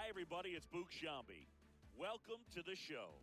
Hi, everybody. It's Book Shambi. Welcome to the show.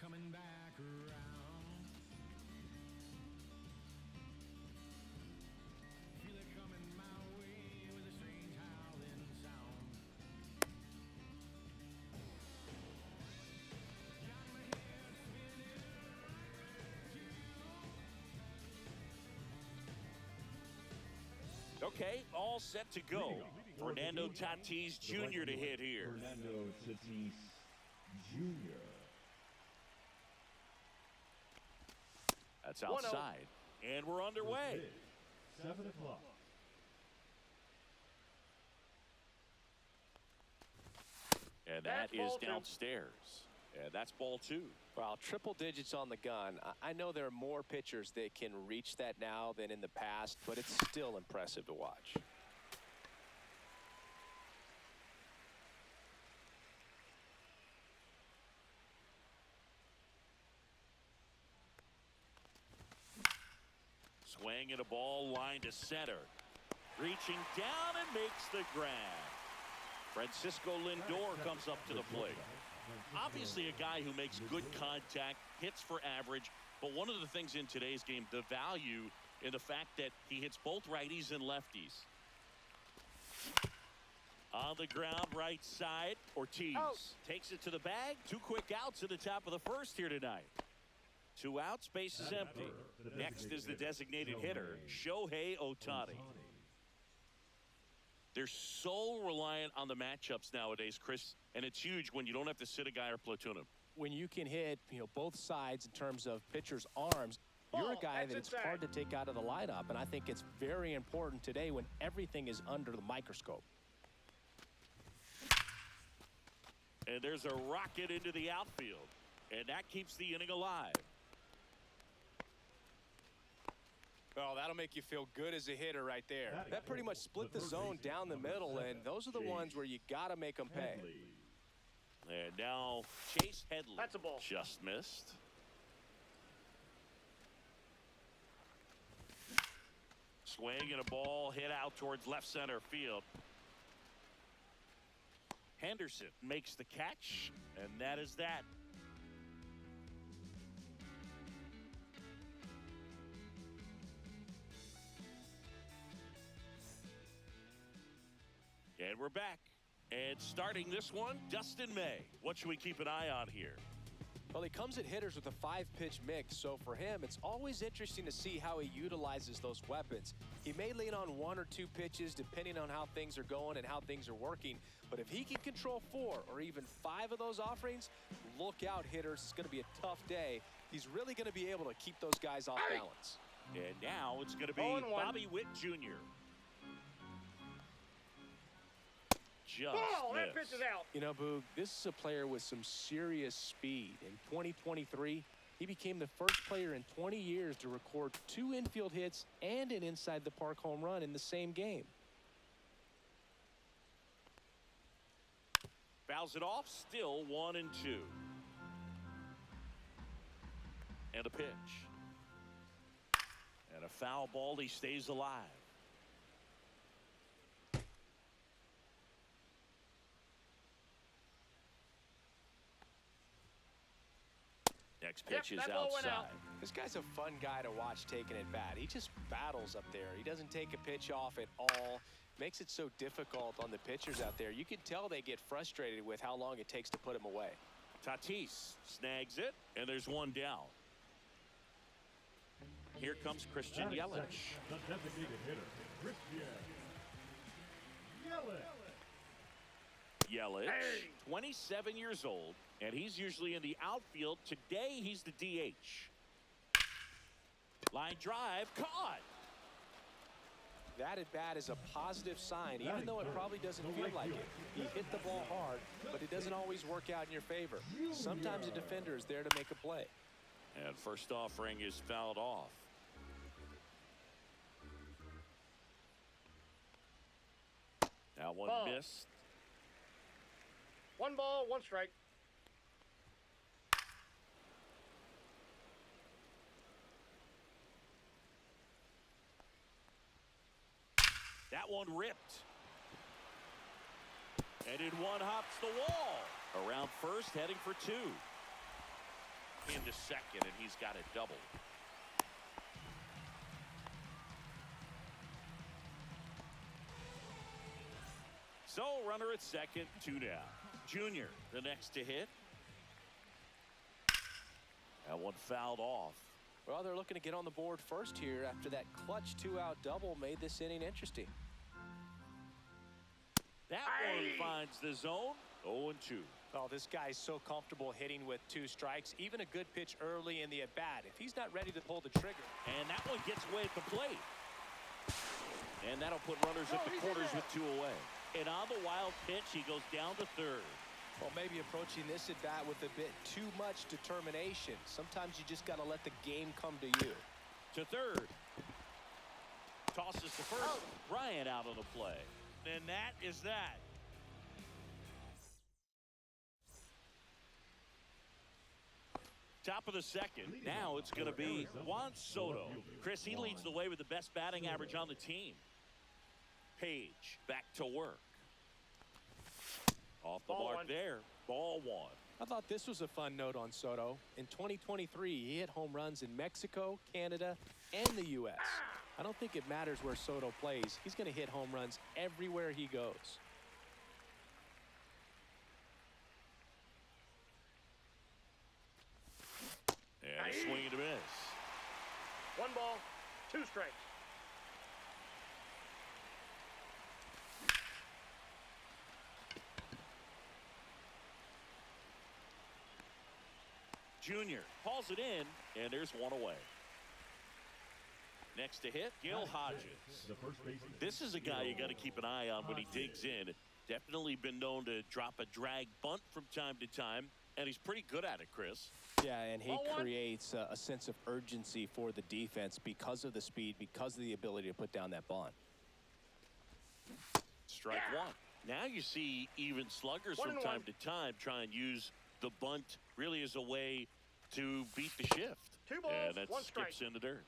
Coming back around. Feel it coming my way with a strange howling sound. Got my head spinning around. Okay, all set to go. Fernando Tatis Jr. to hit here. Fernando Tatis Jr. That's outside. And we're underway. 7 o'clock. And that is downstairs. And that's ball 2. Well, triple digits on the gun. I know there are more pitchers that can reach that now than in the past, but it's still impressive to watch. Swing and a ball line to center. Reaching down and makes the grab. Francisco Lindor comes up to the plate. Obviously a guy who makes good contact, hits for average, but one of the things in today's game, the value in the fact that he hits both righties and lefties. On the ground, right side, Ortiz takes it to the bag. 2 quick outs at the top of the first here tonight. 2 outs, base is empty. Next is the designated hitter, Shohei Ohtani. They're so reliant on the matchups nowadays, Chris, and it's huge when you don't have to sit a guy or platoon him. When you can hit, both sides in terms of pitchers' arms, you're a guy that it's hard to take out of the lineup, and I think it's very important today when everything is under the microscope. And there's a rocket into the outfield, and that keeps the inning alive. Well, that'll make you feel good as a hitter right there. That pretty much split the zone down the middle, and those are the ones where you got to make them pay. And now Chase Headley. That's a ball. Just missed. Swing and a ball hit out towards left center field. Henderson makes the catch, and that is that. And we're back. And starting this one, Dustin May. What should we keep an eye on here? Well, he comes at hitters with a 5-pitch mix, so for him, it's always interesting to see how he utilizes those weapons. He may lean on 1 or 2 pitches depending on how things are going and how things are working, but if he can control 4 or even 5 of those offerings, look out, hitters. It's going to be a tough day. He's really going to be able to keep those guys off balance. And now it's going to be 0-1. Bobby Witt Jr. Just Ball, that missed. pitch is out. You know, Boog, this is a player with some serious speed. In 2023, he became the first player in 20 years to record 2 infield hits and an inside-the-park home run in the same game. Fouls it off, still 1-2. And a pitch. And a foul ball, he stays alive. Next pitch is that ball went out. outside. This guy's a fun guy to watch taking at bat. He just battles up there. He doesn't take a pitch off at all. Makes it so difficult on the pitchers out there. You can tell they get frustrated with how long it takes to put him away. Tatis snags it, and there's one down. Here comes Christian Batting Yelich. second, the designated hitter, Christian Yelich. Yelich, 27 years old, and he's usually in the outfield. Today, he's the DH. Line drive, caught. That at bat is a positive sign, even though it probably doesn't feel like it. He hit the ball hard, but it doesn't always work out in your favor. Sometimes a defender is there to make a play. And first offering is fouled off. That one Ball. missed. 1 ball, 1 strike. That one ripped. And in one hops the wall. Around first, heading for 2. Into second, and he's got it doubled. So, runner at second, 2 down. Junior, the next to hit. That one fouled off. Well, they're looking to get on the board first here after that clutch 2-out double made this inning interesting. That one finds the zone. 0-2. Oh, this guy's so comfortable hitting with 2 strikes. Even a good pitch early in the at-bat. If he's not ready to pull the trigger. And that one gets away at the plate. And that'll put runners at the corners with 2 away. And on the wild pitch, he goes down to third. Well, maybe approaching this at-bat with a bit too much determination. Sometimes you just got to let the game come to you. To third. Tosses to first. Bryant out on the play. And that is that. Top of the second. Now it's going to be Juan Soto. Chris, he leads the way with the best batting average on the team. Page back to work. Off the Ball mark 1. there. Ball 1. I thought this was a fun note on Soto. In 2023, he hit home runs in Mexico, Canada, and the U.S. I don't think it matters where Soto plays. He's going to hit home runs everywhere he goes. And a swing and a miss. 1 ball, 2 strikes. Junior hauls it in, and there's 1 away. Next to hit, Gil Hodges. The first baseman. This is a guy you got to keep an eye on when he digs in. Definitely been known to drop a drag bunt from time to time, and he's pretty good at it, Chris. Yeah, and he Ball 1. creates a sense of urgency for the defense because of the speed, because of the ability to put down that bunt. Strike 1. Now you see even sluggers 1 from and time 1. to time try and use the bunt really as a way to beat the shift. 2 balls, And that 1 strike. skips in the dirt.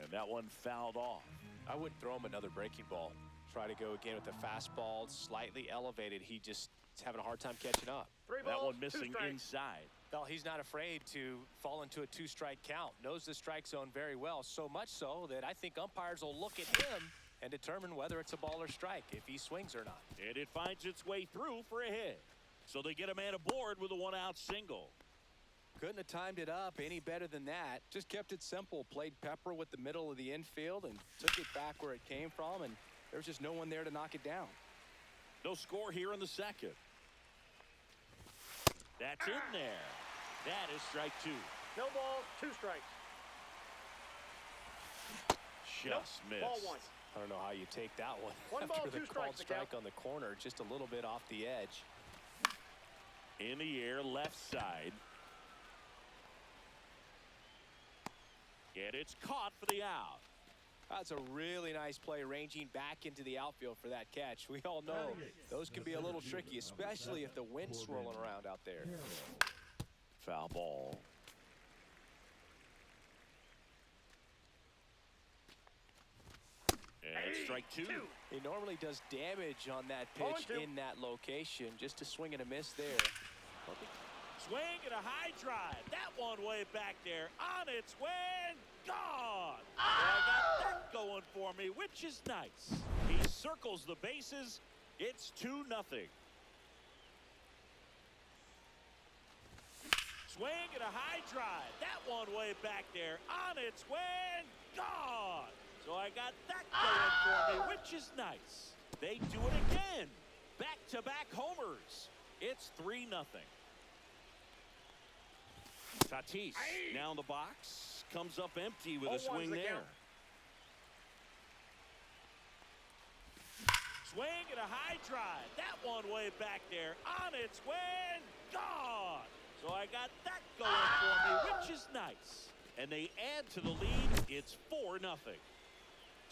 And that one fouled off. I wouldn't throw him another breaking ball. Try to go again with the fastball, slightly elevated. He just is having a hard time catching up. 3 That balls, one 2 missing strikes. inside. Well, he's not afraid to fall into a 2-strike count. Knows the strike zone very well, so much so that I think umpires will look at him and determine whether it's a ball or strike, if he swings or not. And it finds its way through for a hit. So they get a man aboard with a 1-out single. Couldn't have timed it up any better than that. Just kept it simple. Played pepper with the middle of the infield and took it back where it came from, and there was just no one there to knock it down. No score here in the second. That's in there. That is strike 2. No ball, 2 strikes. Just missed. Ball 1. I don't know how you take that one. One ball, After the 2 called strikes, the strike count. on the corner, just a little bit off the edge. In the air, left side. And it's caught for the out. That's a really nice play, ranging back into the outfield for that catch. We all know those can be a little tricky, especially if the wind's swirling around out there. Foul ball. And strike 2. He normally does damage on that pitch 0-2. in that location. Just a swing and a miss there. Swing and a high drive. That one way back there. On its way and gone. Well, I got that going for me, which is nice. He circles the bases. It's 2-0. Swing and a high drive. That one way back there. On its way and gone. So I got that going for me, which is nice. They do it again. Back-to-back homers. It's 3-0. Tatis now in the box. Comes up empty with a swing there. Swing and a high drive. That one way back there. On its way and gone. So I got that going for me, which is nice. And they add to the lead. It's 4-0.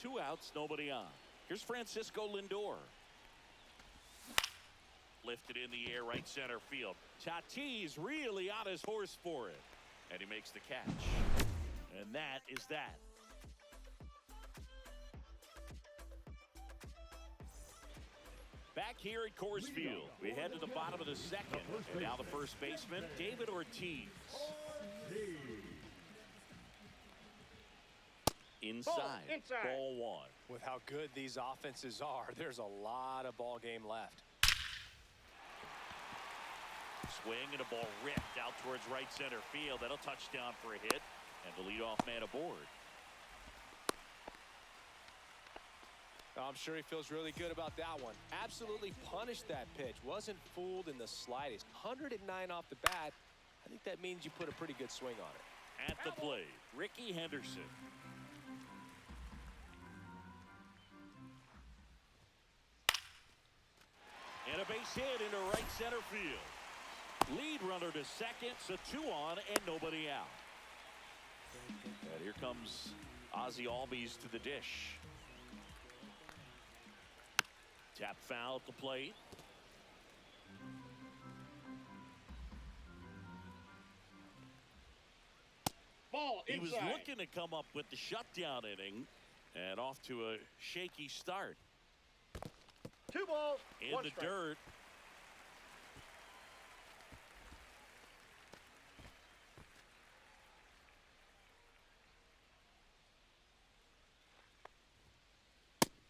2 outs, nobody on. Here's Francisco Lindor. Lifted in the air, right center field. Tatis really on his horse for it. And he makes the catch. And that is that. Back here at Coors Field, we head to the bottom of the second. And now the first baseman, David Ortiz. Inside. Ball 1. With how good these offenses are, there's a lot of ball game left. Swing and a ball ripped out towards right center field. That'll touch down for a hit. And the leadoff man aboard. I'm sure he feels really good about that one. Absolutely punished that pitch. Wasn't fooled in the slightest. 109 off the bat. I think that means you put a pretty good swing on it. At the plate, Ricky Henderson. And a base hit into right center field. Lead runner to second, so 2 on and nobody out. And here comes Ozzie Albies to the dish. Tap foul at the plate. Ball He was inside. looking to come up with the shutdown inning and off to a shaky start. 2 balls, In 1 the strike. dirt.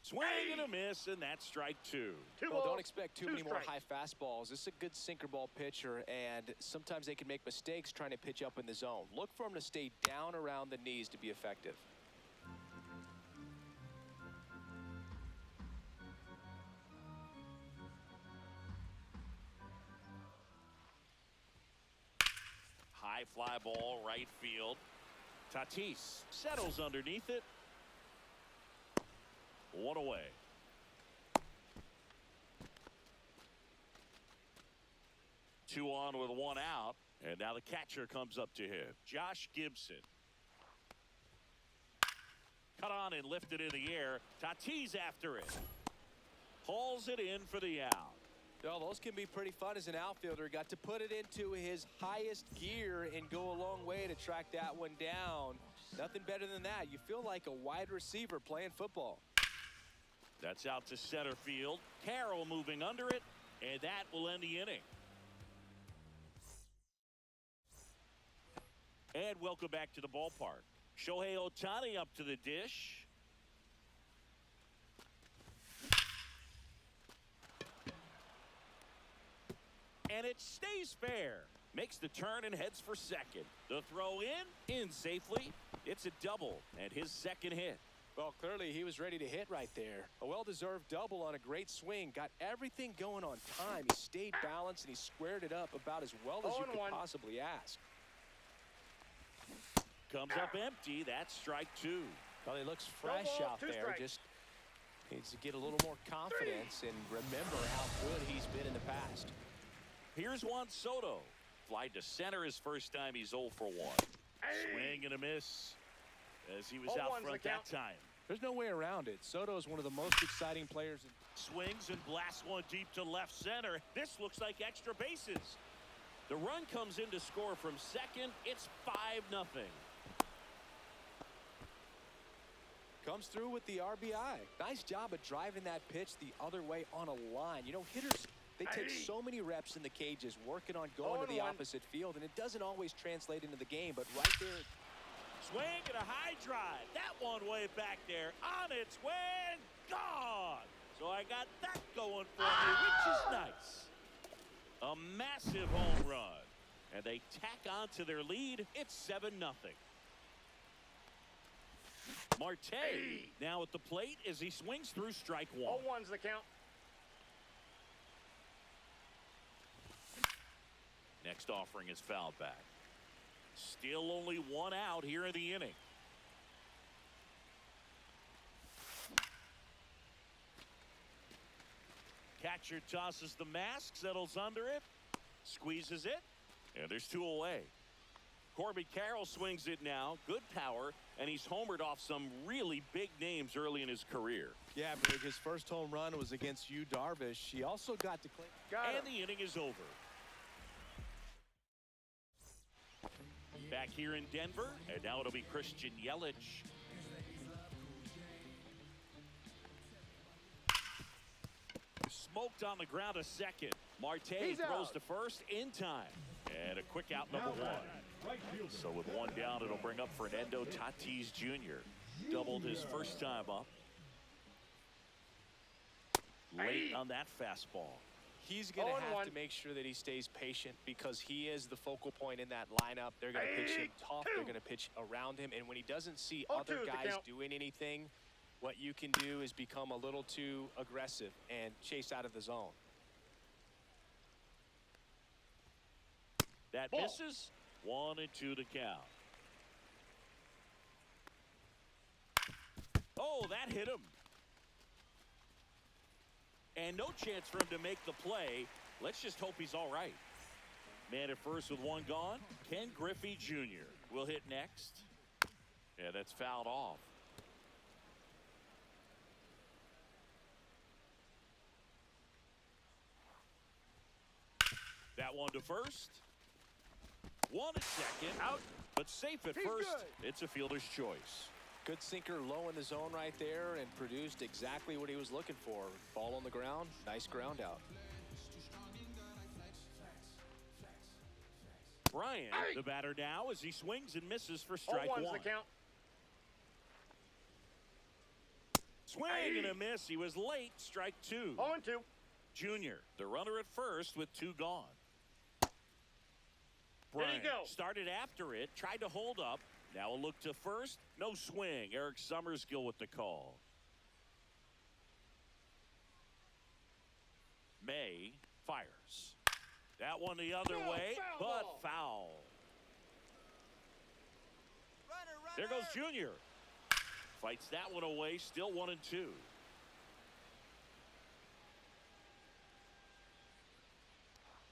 Swing and a miss, and that's strike 2. 2 Well, balls, don't expect too 2 many more strikes. high fastballs. This is a good sinker ball pitcher, and sometimes they can make mistakes trying to pitch up in the zone. Look for him to stay down around the knees to be effective. High fly ball, right field. Tatis settles underneath it. 1 away. Two on with 1 out. And now the catcher comes up to him. Josh Gibson. Cut on and lifted in the air. Tatis after it. Hauls it in for the out. Well, those can be pretty fun as an outfielder. Got to put it into his highest gear and go a long way to track that one down. Nothing better than that. You feel like a wide receiver playing football. That's out to center field. Carroll moving under it, and that will end the inning. And welcome back to the ballpark. Shohei Ohtani up to the dish. And it stays fair. Makes the turn and heads for second. The throw in safely. It's a double and his second hit. Well, clearly he was ready to hit right there. A well-deserved double on a great swing. Got everything going on time. He stayed balanced, and he squared it up about as well as you could possibly ask. Comes up empty. That's strike two. Well, he looks fresh out there. Just needs to get a little more confidence and remember how good he's been in the past. Here's Juan Soto. Fly to center his first time. He's 0 for 1. Swing and a miss as he was out front that time. There's no way around it. Soto is one of the most exciting players. Swings and blasts one deep to left center. This looks like extra bases. The run comes in to score from second. It's 5-0. Comes through with the RBI. Nice job of driving that pitch the other way on a line. You know, hitters, they take so many reps in the cages working on going to the opposite field, and it doesn't always translate into the game, but right there. Swing and a high drive. That one way back there. On its way and gone. So I got that going for me, which is nice. A massive home run. And they tack on to their lead. It's 7-0. Marte now at the plate as he swings through strike one. 0-1's the count. Next offering is fouled back. Still only one out here in the inning. Catcher tosses the mask, settles under it, squeezes it, and there's 2 away. Corbin Carroll swings it now. Good power, and he's homered off some really big names early in his career. Yeah, Brig, his first home run was against Yu Darvish. He also got to claim. And the inning is over. Back here in Denver, and now it'll be Christian Yelich. Smoked on the ground a second. Marte throws to first in time. And a quick out, number 1. So with one down, it'll bring up Fernando Tatis Jr. Doubled his first time up. Late on that fastball. He's going to have to make sure that he stays patient because he is the focal point in that lineup. They're going to pitch him tough. They're going to pitch around him. And when he doesn't see other guys doing anything, what you can do is become a little too aggressive and chase out of the zone. That misses. 1-2 to count. Oh, that hit him. And no chance for him to make the play. Let's just hope he's all right. Man at first with one gone. Ken Griffey Jr. will hit next. Yeah, that's fouled off. That one to first. One at second. Out, but safe at first. It's a fielder's choice. Good sinker low in the zone right there and produced exactly what he was looking for. Ball on the ground. Nice ground out. Bryant, the batter now, as he swings and misses for strike 1. The count. Swing and a miss. He was late. Strike 2. 0-2. Junior, the runner at first with 2 gone. Bryant started after it, tried to hold up. Now a look to first. No swing. Eric Summerskill with the call. May fires. That one the other way, but foul. There goes Junior. Fights that one away, still 1-2.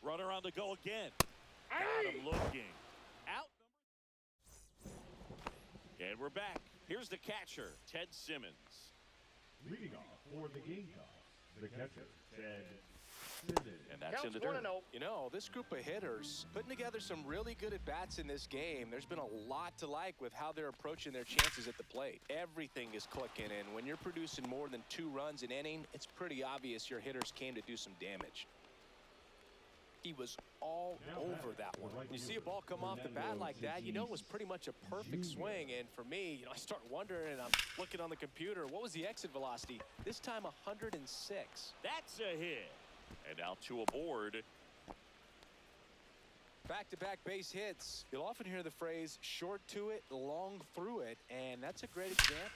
Runner on the go again. Got him looking. Out. And we're back. Here's the catcher, Ted Simmons. Leading off for the Gamecocks, the catcher, Ted Simmons. And that's in the dirt. You know, this group of hitters putting together some really good at-bats in this game. There's been a lot to like with how they're approaching their chances at the plate. Everything is clicking, and when you're producing more than 2 runs an inning, it's pretty obvious your hitters came to do some damage. He was all over that one. You see a ball come off the bat like that, you know it was pretty much a perfect swing. And for me, you know, I start wondering, and I'm looking on the computer, what was the exit velocity? This time 106. That's a hit. And now 2 aboard. Back-to-back base hits. You'll often hear the phrase short to it, long through it, and that's a great example.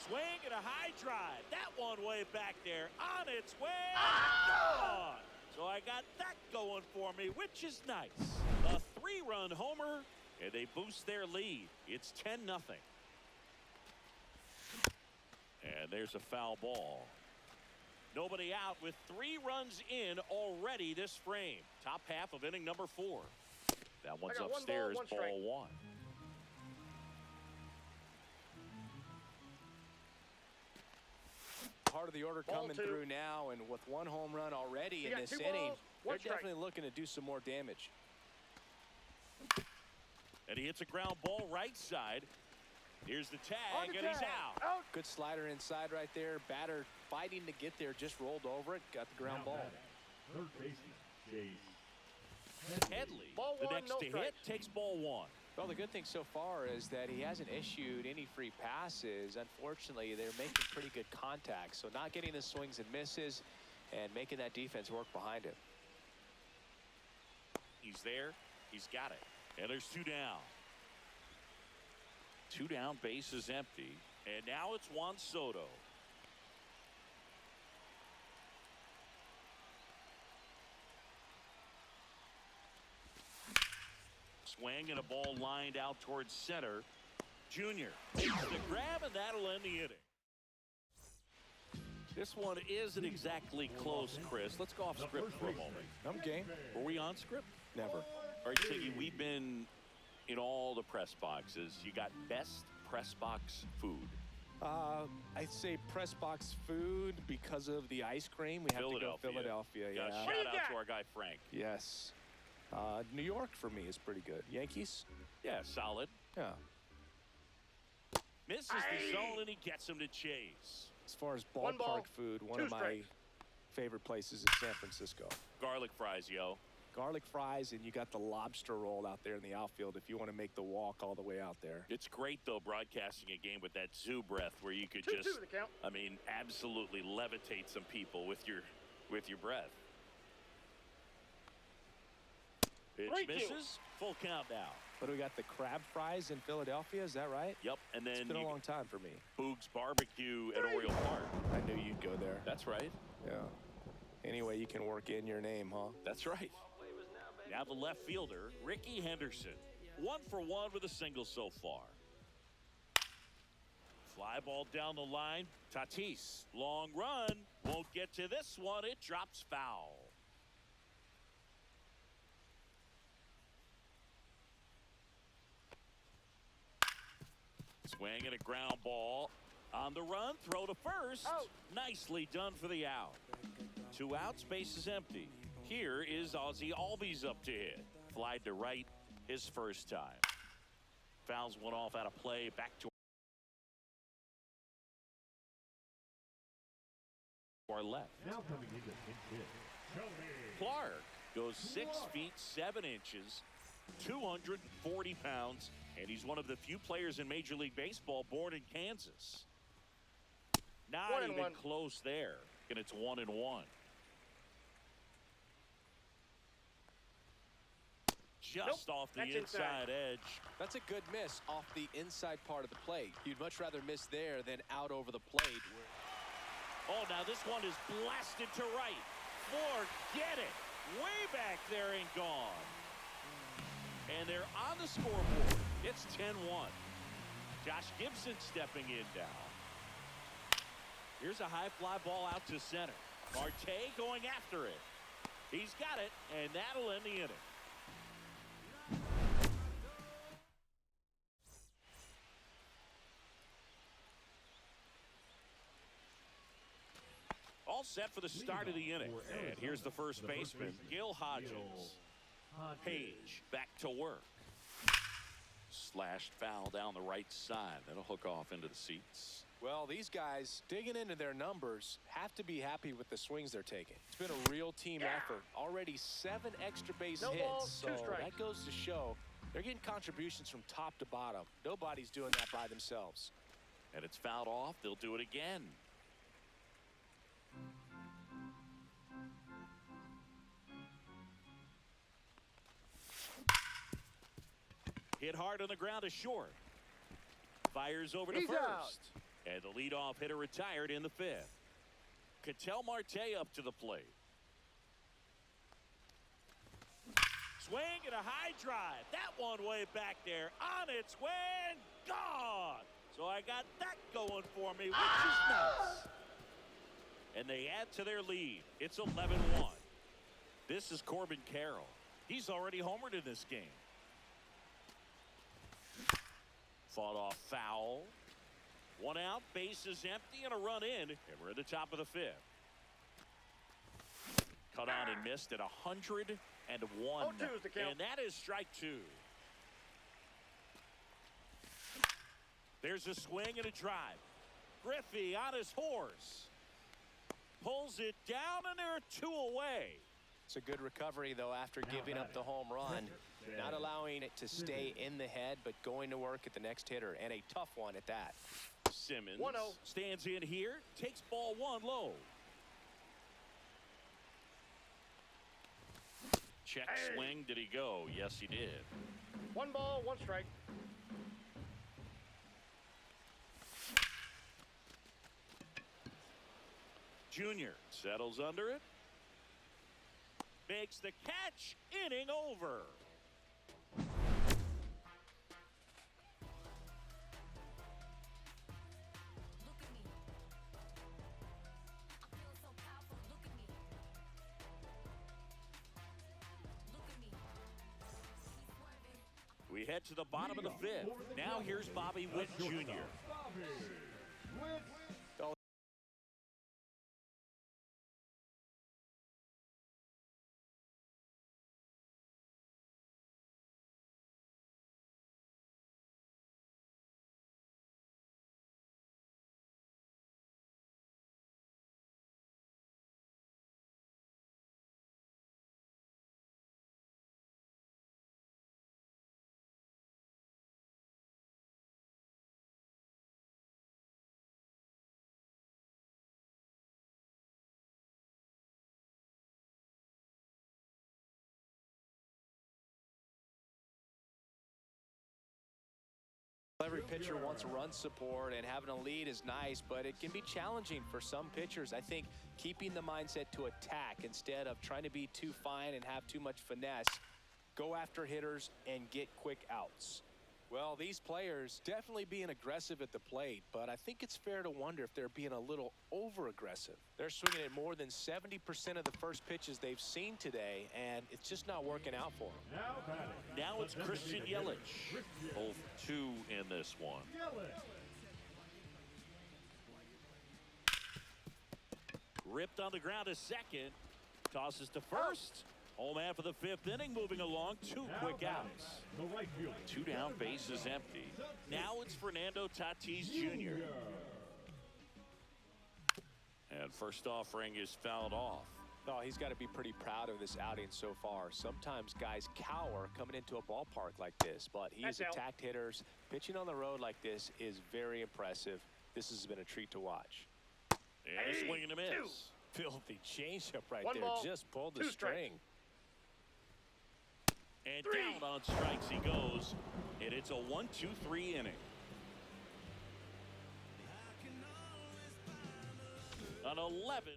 Swing and a high drive. That one way back there. On its way. Gone. So I got that going for me, which is nice. A 3-run homer, and they boost their lead. It's 10-0. And there's a foul ball. Nobody out with 3 runs in already this frame. Top half of inning number 4. That one's upstairs, ball 1. Part of the order coming through now, and with 1 home run already in this inning, they're definitely looking to do some more damage. And he hits a ground ball right side. Here's the tag, and he's out. Good slider inside right there. Batter fighting to get there, just rolled over it, got the ground ball. Third baseman, Chase Headley, the next to hit, takes ball 1. Well, the good thing so far is that he hasn't issued any free passes. Unfortunately, they're making pretty good contact, so not getting the swings and misses and making that defense work behind him. He's there. He's got it. And there's 2 down. 2 down, base is empty. And now it's Juan Soto. Swing and a ball lined out towards center. Junior makes the grab, and that'll end the inning. This one isn't exactly close, Chris. Let's go off script for a moment. I'm game. Were we on script? Never. All right, Siggy, we've been in all the press boxes. You got best press box food. I'd say press box food because of the ice cream. We have to go Philadelphia. Yeah. Yeah. Shout out to our guy Frank. Yes. New York for me is pretty good. Yankees? Yeah, solid. Yeah. Misses the zone, and he gets him to chase. As far as ballpark food, one of my favorite places is San Francisco. Garlic fries, yo. Garlic fries, and you got the lobster roll out there in the outfield if you want to make the walk all the way out there. It's great, though, broadcasting a game with that zoo breath where you could just, I mean, absolutely levitate some people with your breath. Pitch misses. Full count now. But we got the crab fries in Philadelphia, is that right? Yep, and then it's been a long time for me. Boog's Barbecue at Oriole Park. I knew you'd go there. That's right. Yeah. Anyway, you can work in your name, huh? That's right. Now the left fielder, Ricky Henderson. 1 for 1 with a single so far. Fly ball down the line. Tatis, long run. Won't get to this one. It drops foul. Swing and a ground ball. On the run, throw to first. Nicely done for the out. 2 outs, base is empty. Here is Ozzie Albies up to hit. Flied to right his first time. Fouls one off out of play. Back to our left. Now coming into pinch hit, Clark goes 6 feet 7 inches, 240 pounds, and he's one of the few players in Major League Baseball born in Kansas. Not even close there, and it's 1-1. Just off the inside edge. That's a good miss off the inside part of the plate. You'd much rather miss there than out over the plate. Oh, now this one is blasted to right. Forget it. Way back there and gone. And they're on the scoreboard. It's 10-1. Josh Gibson stepping in now. Here's a high fly ball out to center. Marte going after it. He's got it, and that'll end the inning. All set for the start of the inning. And here's the first baseman, Gil Hodges. Page back to work. Slashed foul down the right side. That'll hook off into the seats. Well, these guys digging into their numbers have to be happy with the swings they're taking. It's been a real team effort. Already 7 extra base hits. So that goes to show they're getting contributions from top to bottom. Nobody's doing that by themselves. And it's fouled off. They'll do it again. Hit hard on the ground to short. Fires over to first. And the leadoff hitter retired in the fifth. Ketel Marte up to the plate. Swing and a high drive. That one way back there. On its way and gone. So I got that going for me, which is nice. And they add to their lead. It's 11-1. This is Corbin Carroll. He's already homered in this game. Fought off foul. One out, bases empty, and a run in. And we're at the top of the fifth. Cut on and missed at 101. 0-2 is the count. And that is strike two. There's a swing and a drive. Griffey on his horse. Pulls it down, and they're two away. It's a good recovery, though, after giving up the home run. Not allowing it to stay in the head, but going to work at the next hitter, and a tough one at that. Simmons 1-0. stands in here, takes ball one low. Check swing. Did he go? Yes, he did. 1 ball, 1 strike. Junior settles under it. Makes the catch. Inning over. We head to the bottom of the fifth. Now here's Bobby Witt Jr. Every pitcher wants run support, and having a lead is nice, but it can be challenging for some pitchers. I think keeping the mindset to attack instead of trying to be too fine and have too much finesse, go after hitters and get quick outs. Well, these players definitely being aggressive at the plate, but I think it's fair to wonder if they're being a little over-aggressive. They're swinging at more than 70% of the first pitches they've seen today, and it's just not working out for them. Now it's Christian Yelich. 0-2 in this one. Ripped on the ground to second. Tosses to first. Home half of the fifth inning, moving along. 2 quick outs. 2 down, bases empty. Now it's Fernando Tatis Jr. And first offering is fouled off. Oh, he's got to be pretty proud of this outing so far. Sometimes guys cower coming into a ballpark like this, but he's attacked hitters. Pitching on the road like this is very impressive. This has been a treat to watch. And a swing and a miss. Filthy changeup right 1 there. ball, Just pulled the 2 strikes. string. And down on strikes he goes. And it's a 1-2-3 inning. An 11.